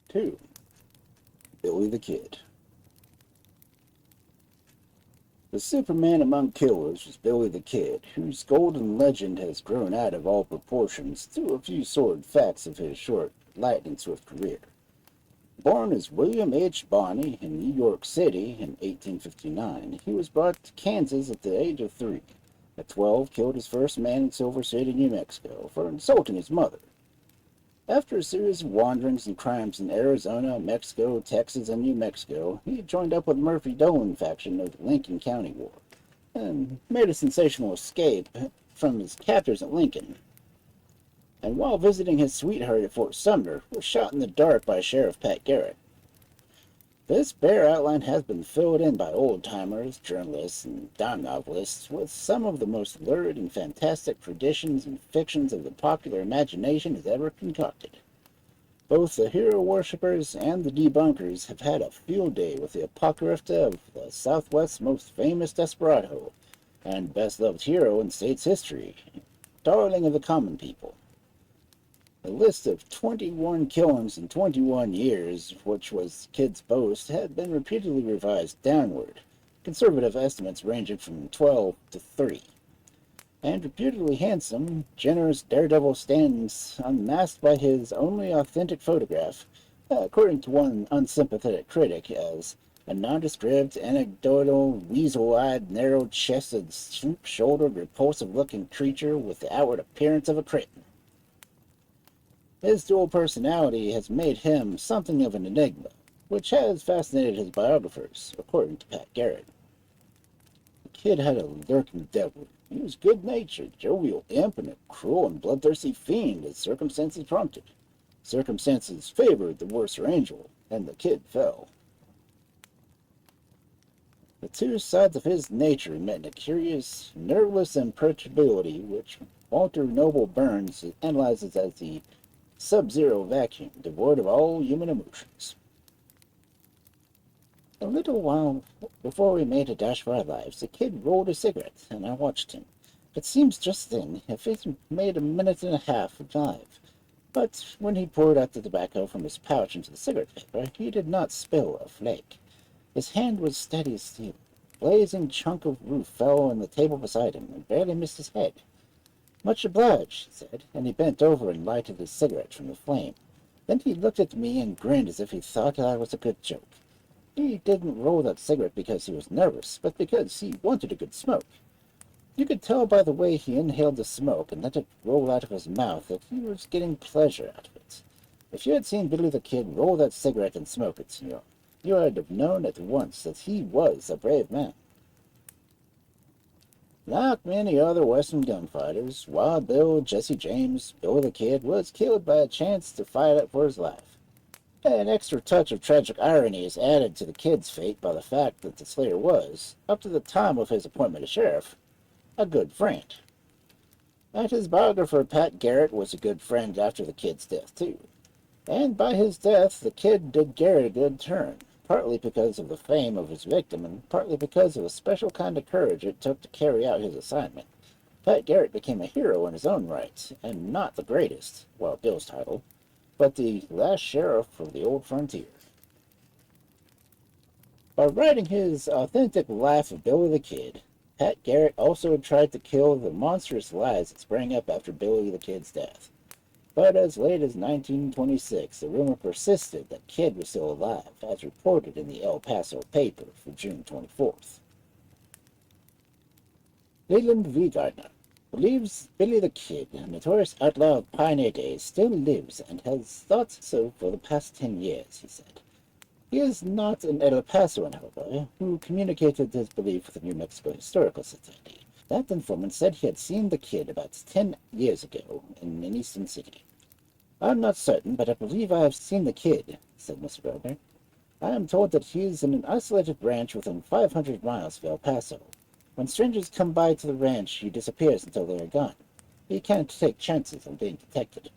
2. Billy the Kid. The Superman among killers was Billy the Kid, whose golden legend has grown out of all proportions through a few sordid facts of his short, lightning-swift career. Born as William H. Bonney in New York City in 1859, he was brought to Kansas at the age of 3. At 12, killed his first man in Silver City, New Mexico, for insulting his mother. After a series of wanderings and crimes in Arizona, Mexico, Texas, and New Mexico, he joined up with Murphy Dolan faction of the Lincoln County War, and made a sensational escape from his captors at Lincoln. And while visiting his sweetheart at Fort Sumner, was shot in the dark by Sheriff Pat Garrett. This bare outline has been filled in by old-timers, journalists, and dime novelists with some of the most lurid and fantastic traditions and fictions of the popular imagination has ever concocted. Both the hero worshippers and the debunkers have had a field day with the apocrypha of the Southwest's most famous desperado and best-loved hero in state's history, darling of the common people. The list of 21 killings in 21 years, which was Kid's boast, had been repeatedly revised downward, conservative estimates ranging from 12 to 30. And reputedly handsome, generous daredevil stands unmasked by his only authentic photograph, according to one unsympathetic critic, as a nondescript, anecdotal, weasel-eyed, narrow-chested, stoop-shouldered, repulsive-looking creature with the outward appearance of a cretin. His dual personality has made him something of an enigma, which has fascinated his biographers, according to Pat Garrett. The Kid had a lurking devil. He was good-natured, jovial imp, and a cruel and bloodthirsty fiend as circumstances prompted. Circumstances favored the worser angel, and the Kid fell. The two sides of his nature met in a curious, nerveless imperturbability which Walter Noble Burns analyzes as the sub-zero vacuum, devoid of all human emotions. A little while before we made a dash for our lives, the Kid rolled a cigarette, and I watched him. It seems just then, if he'd made a minute and a half alive. But when he poured out the tobacco from his pouch into the cigarette paper, he did not spill a flake. His hand was steady as steel. A blazing chunk of roof fell on the table beside him, and barely missed his head. "Much obliged," he said, and he bent over and lighted his cigarette from the flame. Then he looked at me and grinned as if he thought I was a good joke. He didn't roll that cigarette because he was nervous, but because he wanted a good smoke. You could tell by the way he inhaled the smoke and let it roll out of his mouth that he was getting pleasure out of it. If you had seen Billy the Kid roll that cigarette and smoke it, senor, you would have known at once that he was a brave man. Like many other Western gunfighters, Wild Bill, Jesse James, Billy the Kid was killed by a chance to fight up for his life. An extra touch of tragic irony is added to the Kid's fate by the fact that the slayer was, up to the time of his appointment as sheriff, a good friend. And his biographer Pat Garrett was a good friend after the Kid's death, too. And by his death, the Kid did Garrett a good turn, partly because of the fame of his victim and partly because of a special kind of courage it took to carry out his assignment. Pat Garrett became a hero in his own right, and not the greatest, Wild Bill's title, but the last sheriff of the old frontier. By writing his authentic life of Billy the Kid, Pat Garrett also tried to kill the monstrous lies that sprang up after Billy the Kid's death. But as late as 1926, the rumor persisted that Kid was still alive, as reported in the El Paso paper for June 24th. Leland V. Gardner believes Billy the Kid, a notorious outlaw of pioneer days, still lives and has thought so for the past 10 years, he said. He is not an El Pasoan, however, who communicated his belief with the New Mexico Historical Society. That informant said he had seen the Kid about 10 years ago in an eastern city. "I'm not certain, but I believe I have seen the Kid," said Mr. Gardner. "I am told that he is in an isolated ranch within 500 miles of El Paso. When strangers come by to the ranch, he disappears until they are gone. He can't take chances on being detected."